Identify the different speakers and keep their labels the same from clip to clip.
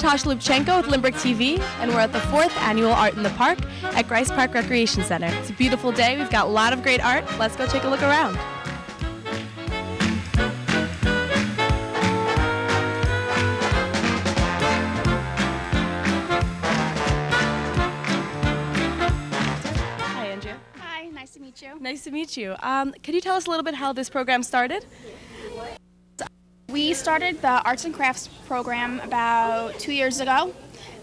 Speaker 1: Natasha Lubchenko with Lynbrook TV, and we're at the 4th Annual Art in the Park at Grice Park Recreation Center. It's a beautiful day. We've got a lot of great art. Let's go take a look around. Hi, Andrea.
Speaker 2: Hi, nice to meet you.
Speaker 1: Nice to meet you. Could you tell us a little bit how this program started?
Speaker 2: We started the Arts and Crafts program about 2 years ago,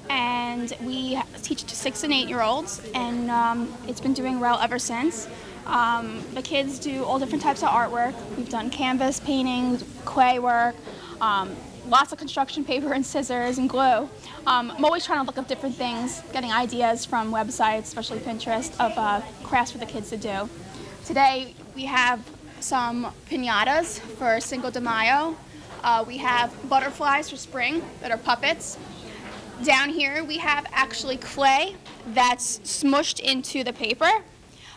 Speaker 2: and we teach to 6 and 8-year-olds, and it's been doing well ever since. The kids do all different types of artwork. We've done canvas paintings, clay work, lots of construction paper and scissors and glue. I'm always trying to look up different things, getting ideas from websites, especially Pinterest, of crafts for the kids to do. Today we have some piñatas for Cinco de Mayo. We have butterflies for spring that are puppets. Down here we have actually clay that's smushed into the paper,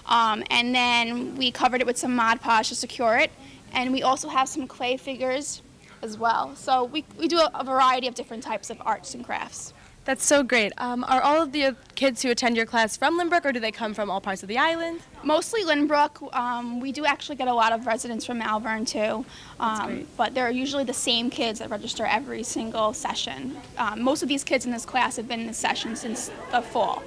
Speaker 2: and then we covered it with some Mod Podge to secure it, and we also have some clay figures as well. So we do a variety of different types of arts and crafts.
Speaker 1: That's so great. Are all of the kids who attend your class from Lynbrook, or do they come from all parts of the island?
Speaker 2: Mostly Lynbrook. We do actually get a lot of residents from Malvern too, but they're usually the same kids that register every single session. Most of these kids in this class have been in this session since the fall.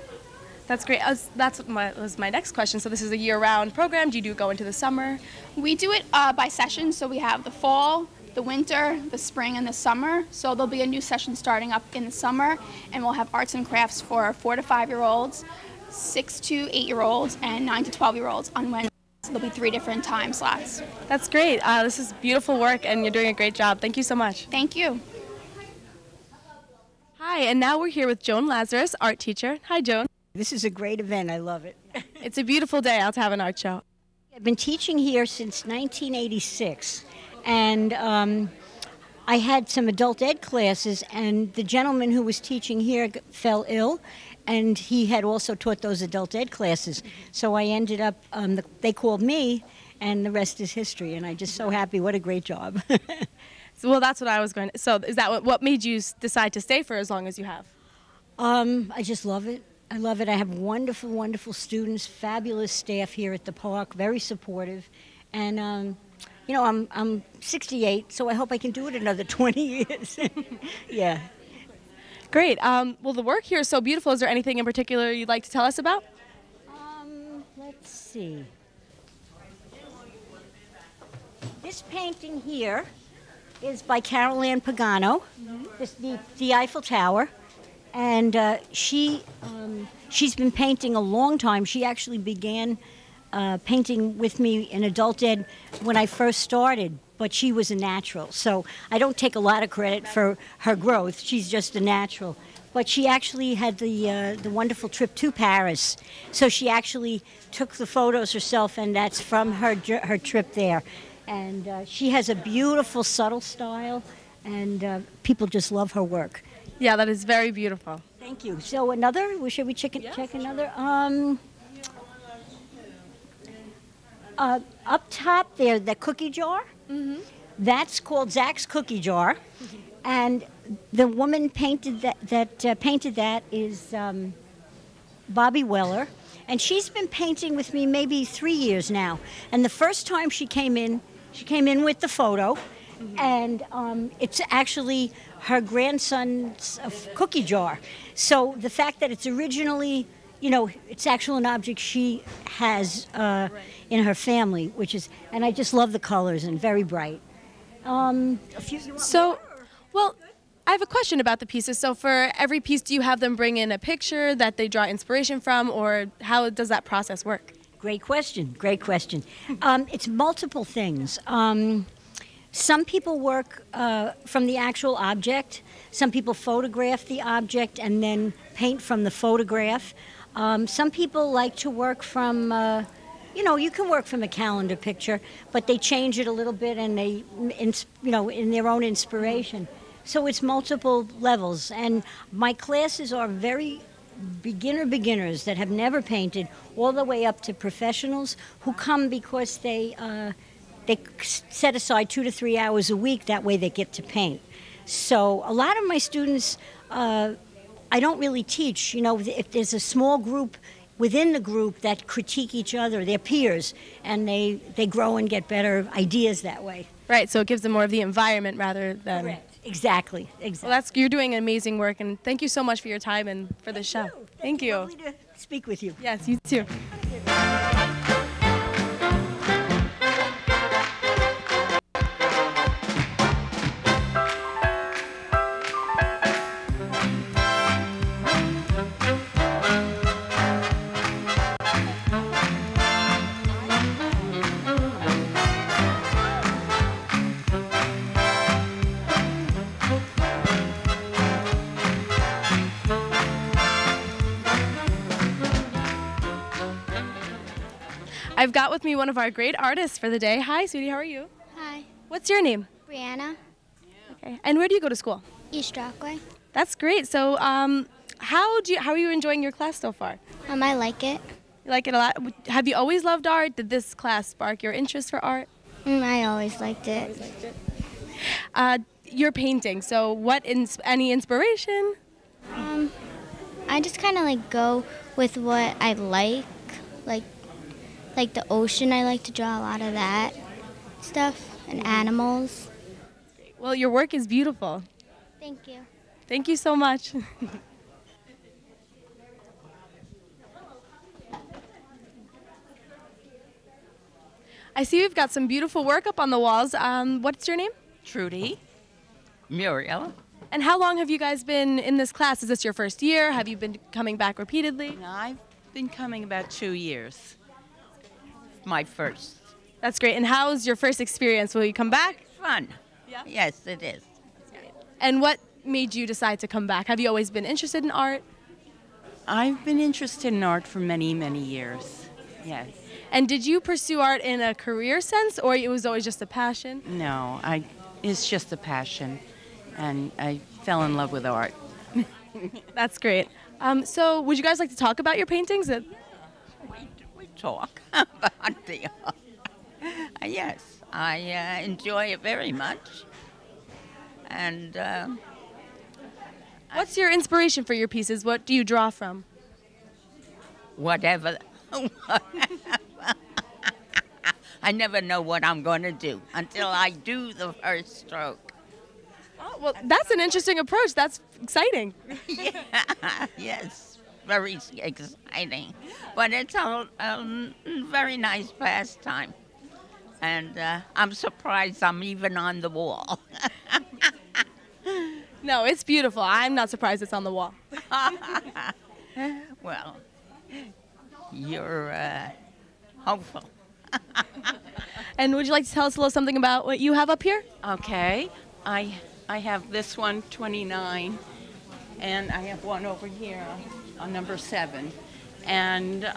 Speaker 1: That's great. That was my next question. So this is a year-round program. Do you go into the summer?
Speaker 2: We do it by session, so we have the fall, the winter, the spring, and the summer. So there'll be a new session starting up in the summer, and we'll have arts and crafts for 4 to 5-year-olds, 6 to 8-year-olds, and 9 to 12-year-olds on Wednesday. So there'll be 3 different time slots.
Speaker 1: That's great. This is beautiful work, and you're doing a great job. Thank you so much.
Speaker 2: Thank you.
Speaker 1: Hi, and now we're here with Joan Lazarus, art teacher. Hi, Joan.
Speaker 3: This is a great event. I love it.
Speaker 1: It's a beautiful day out to have an art show.
Speaker 3: I've been teaching here since 1986, and I had some adult ed classes, and the gentleman who was teaching here fell ill, and he had also taught those adult ed classes. So I ended up, they called me, and the rest is history, and I'm just so happy. What a great job.
Speaker 1: Well, that's what I was going to. So is that what made you decide to stay for as long as you have?
Speaker 3: I just love it. I love it. I have wonderful, wonderful students, fabulous staff here at the park, very supportive. And, you know, I'm 68, so I hope I can do it another 20 years. Yeah.
Speaker 1: Great. Well, the work here is so beautiful. Is there anything in particular you'd like to tell us about?
Speaker 3: Let's see. This painting here is by Carol Ann Pagano, the Eiffel Tower. And she's been painting a long time. She actually began painting with me in adult ed when I first started, but she was a natural. So I don't take a lot of credit for her growth. She's just a natural. But she actually had the wonderful trip to Paris. So she actually took the photos herself, and that's from her trip there. And she has a beautiful, subtle style, and people just love her work.
Speaker 1: Yeah, that is very beautiful.
Speaker 3: Thank you. So another, should we check another? Up top there, the cookie jar. Mm-hmm. That's called Zach's Cookie Jar. Mm-hmm. And the woman painted that painted that is Bobby Weller. And she's been painting with me maybe 3 years now. And the first time she came in with the photo. Mm-hmm. And it's actually her grandson's cookie jar. So the fact that it's originally, you know, it's actually an object she has in her family, which is, and I just love the colors and very bright.
Speaker 1: Well, I have a question about the pieces. So for every piece, do you have them bring in a picture that they draw inspiration from, or how does that process work?
Speaker 3: Great question, great question. It's multiple things. Some people work from the actual object. Some people photograph the object and then paint from the photograph. Some people like to work from, you can work from a calendar picture, but they change it a little bit and they, in their own inspiration. So it's multiple levels. And my classes are very beginners that have never painted, all the way up to professionals who come because they set aside 2 to 3 hours a week. That way they get to paint. So a lot of my students I don't really teach. You know, if there's a small group within the group that critique each other, their peers, and they grow and get better ideas that way.
Speaker 1: Right, so it gives them more of the environment rather than...
Speaker 3: Correct. Exactly.
Speaker 1: Well, you're doing amazing work, and thank you so much for your time and for the show. Thank you.
Speaker 3: Lovely to speak with you.
Speaker 1: Yes, you too. I've got with me one of our great artists for the day. Hi, sweetie, how are you?
Speaker 4: Hi,
Speaker 1: What's your name?
Speaker 4: Brianna,
Speaker 1: Okay. And where do you go to school?
Speaker 4: East Rockway.
Speaker 1: That's great. So, how are you enjoying your class so far?
Speaker 4: I like it.
Speaker 1: You like it a lot? Have you always loved art? Did this class spark your interest for art?
Speaker 4: I always liked it.
Speaker 1: You're painting, so any inspiration?
Speaker 4: I just kind of like go with what I like the ocean. I like to draw a lot of that stuff and animals.
Speaker 1: Well, your work is beautiful.
Speaker 4: Thank you.
Speaker 1: Thank you so much. I see we've got some beautiful work up on the walls. What's your name?
Speaker 5: Trudy, Muriel.
Speaker 1: And how long have you guys been in this class? Is this your first year? Have you been coming back repeatedly?
Speaker 5: I've been coming about 2 years. My first.
Speaker 1: That's great. And how's your first experience? Will you come back?
Speaker 5: Fun.
Speaker 1: Yeah.
Speaker 5: Yes, it is.
Speaker 1: And what made you decide to come back? Have you always been interested in art?
Speaker 5: I've been interested in art for many, many years. Yes.
Speaker 1: And did you pursue art in a career sense, or it was always just a passion?
Speaker 5: No, it's just a passion, and I fell in love with art.
Speaker 1: That's great. So would you guys like to talk about your paintings?
Speaker 5: We talk about the art. Yes, I enjoy it very much. And
Speaker 1: What's your inspiration for your pieces? What do you draw from?
Speaker 5: whatever. I never know what I'm going to do until I do the first stroke.
Speaker 1: Oh, well, that's an interesting approach. That's exciting.
Speaker 5: Yeah, yes, very exciting. But it's a very nice pastime. And I'm surprised I'm even on the wall.
Speaker 1: No, it's beautiful. I'm not surprised it's on the wall.
Speaker 5: Well, you're hopeful.
Speaker 1: And would you like to tell us a little something about what you have up here?
Speaker 5: Okay, I have this one, 29, and I have one over here on number 7. And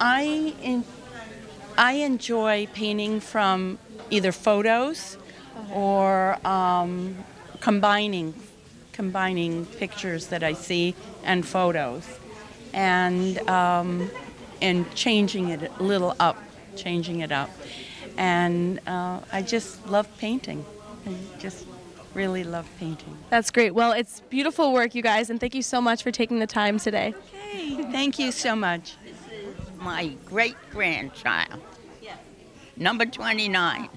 Speaker 5: I enjoy painting from either photos or combining pictures that I see and photos, and changing it a little up, and I just love painting. I just really love painting.
Speaker 1: That's great. Well, it's beautiful work, you guys, and thank you so much for taking the time today.
Speaker 5: Okay, thank you so much. This is my great-grandchild, number 29.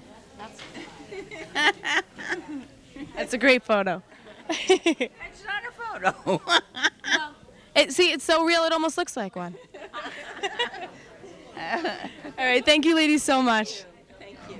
Speaker 1: That's a great photo.
Speaker 5: It's not a photo.
Speaker 1: See, it's so real, it almost looks like one. All right, thank you ladies so much.
Speaker 5: Thank you.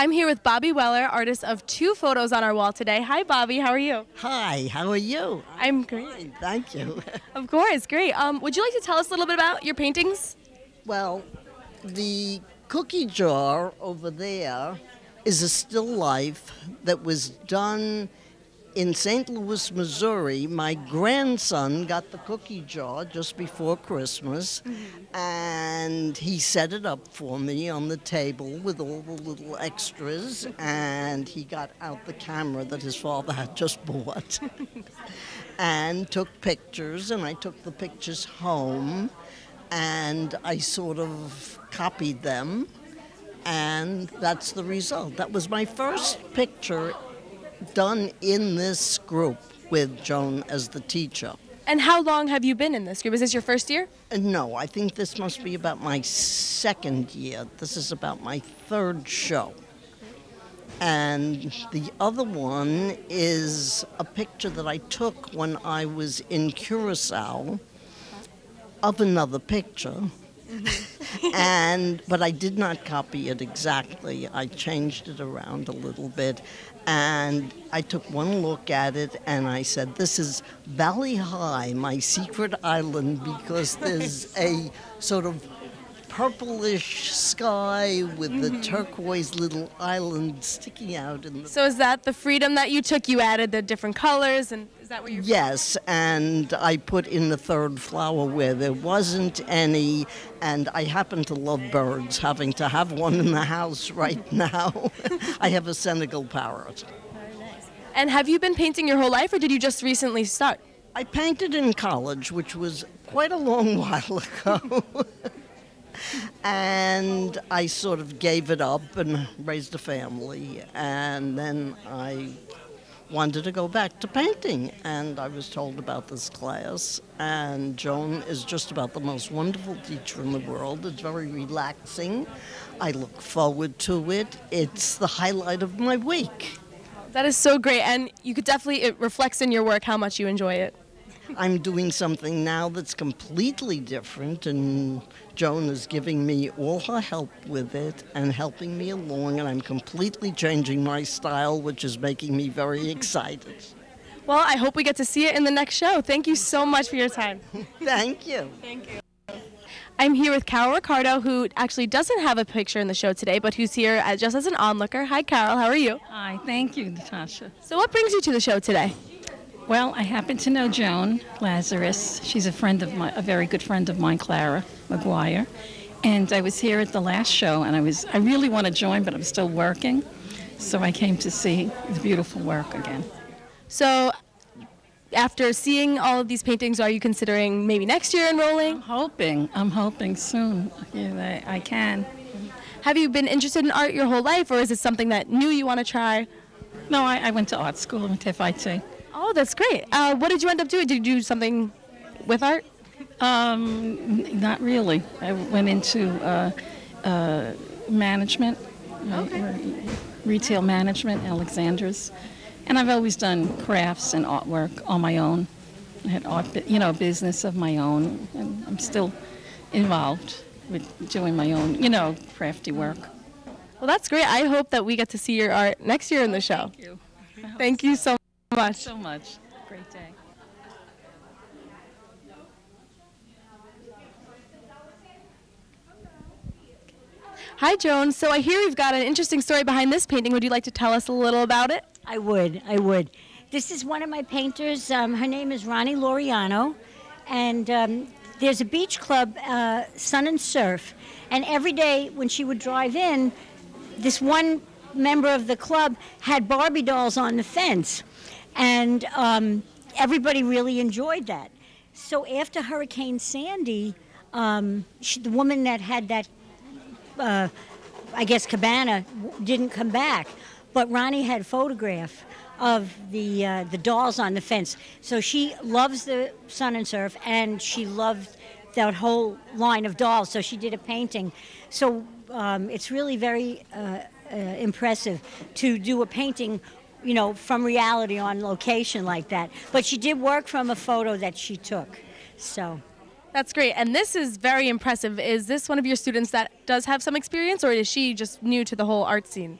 Speaker 1: I'm here with Bobby Weller, artist of 2 photos on our wall today. Hi, Bobby. How are you?
Speaker 6: Hi, how are you?
Speaker 1: I'm great.
Speaker 6: Fine, thank you.
Speaker 1: Of course, great. Would you like to tell us a little bit about your paintings?
Speaker 6: Well, the cookie jar over there is a still life that was done in St. Louis, Missouri. My grandson got the cookie jar just before Christmas, and he set it up for me on the table with all the little extras, and he got out the camera that his father had just bought and took pictures, and I took the pictures home, and I sort of copied them, and that's the result. That was my first picture done in this group with Joan as the teacher.
Speaker 1: And how long have you been in this group? Is this your first year?
Speaker 6: No, I think this must be about my second year. This is about my third show. And the other one is a picture that I took when I was in Curacao of another picture. But I did not copy it exactly. I changed it around a little bit, and I took one look at it and I said, this is Valley High, my secret island, because there's a sort of purplish sky with the turquoise little island sticking out in the...
Speaker 1: So is that the freedom that you took? You added the different colors, and is that what you're...
Speaker 6: Yes, and I put in the third flower where there wasn't any, and I happen to love birds, having to have one in the house right now. I have a Senegal parrot.
Speaker 1: Very nice. And have you been painting your whole life, or did you just recently start?
Speaker 6: I painted in college, which was quite a long while ago. And I sort of gave it up and raised a family, and then I wanted to go back to painting, and I was told about this class, and Joan is just about the most wonderful teacher in the world. It's very relaxing. I look forward to it. It's the highlight of my week.
Speaker 1: That is so great, and you could definitely, it reflects in your work how much you enjoy it.
Speaker 6: I'm doing something now that's completely different, and Joan is giving me all her help with it and helping me along, and I'm completely changing my style, which is making me very excited.
Speaker 1: Well, I hope we get to see it in the next show. Thank you so much for your time.
Speaker 6: Thank you.
Speaker 1: Thank you. I'm here with Carol Ricardo, who actually doesn't have a picture in the show today, but who's here just as an onlooker. Hi, Carol. How are you?
Speaker 7: Hi, thank you, Natasha.
Speaker 1: So what brings you to the show today?
Speaker 7: Well, I happen to know Joan Lazarus. She's a very good friend of mine, Clara McGuire. And I was here at the last show, and I really want to join, but I'm still working. So I came to see the beautiful work again.
Speaker 1: So after seeing all of these paintings, are you considering maybe next year enrolling?
Speaker 7: I'm hoping soon. Yeah, I can.
Speaker 1: Have you been interested in art your whole life, or is it something that new you want to try?
Speaker 7: No, I went to art school, I went to FIT.
Speaker 1: Oh, that's great. What did you end up doing? Did you do something with art?
Speaker 7: Not really. I went into management, retail management, Alexander's, and I've always done crafts and artwork on my own. I had business of my own, and I'm still involved with doing my own, crafty work.
Speaker 1: Well, that's great. I hope that we get to see your art next year in the show.
Speaker 7: Thank you.
Speaker 1: Thank you so much.
Speaker 7: So much. Great day.
Speaker 1: Hi, Joan. So I hear you've got an interesting story behind this painting. Would you like to tell us a little about it?
Speaker 3: I would. This is one of my painters. Her name is Ronnie Laureano, and there's a beach club, Sun and Surf, and every day when she would drive in, this one member of the club had Barbie dolls on the fence. And everybody really enjoyed that. So after Hurricane Sandy, the woman that had that, cabana didn't come back. But Ronnie had a photograph of the dolls on the fence. So she loves the Sun and Surf, and she loved that whole line of dolls. So she did a painting. So it's really very impressive to do a painting from reality on location like that. But she did work from a photo that she took, so.
Speaker 1: That's great, and this is very impressive. Is this one of your students that does have some experience, or is she just new to the whole art scene?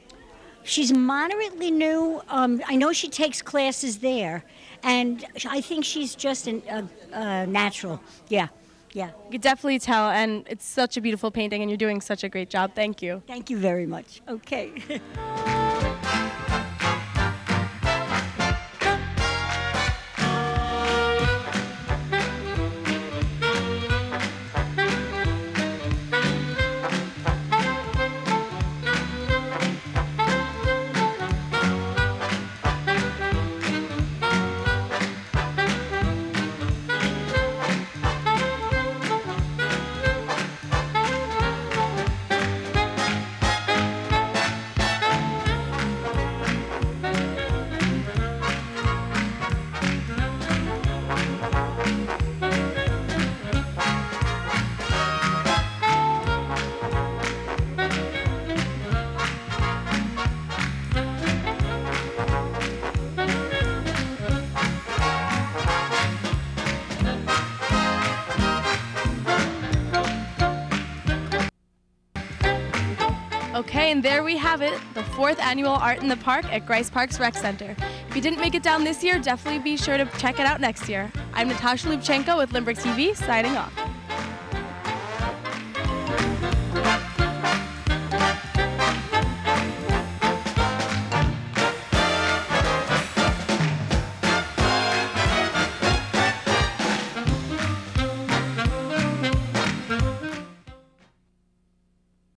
Speaker 3: She's moderately new. I know she takes classes there, and I think she's just a natural. Yeah, yeah.
Speaker 1: You could definitely tell, and it's such a beautiful painting, and you're doing such a great job. Thank you.
Speaker 3: Thank you very much. Okay.
Speaker 1: Okay, and there we have it, the 4th annual Art in the Park at Grice Park's Rec Center. If you didn't make it down this year, definitely be sure to check it out next year. I'm Natasha Lubchenko with Lindbergh TV, signing off.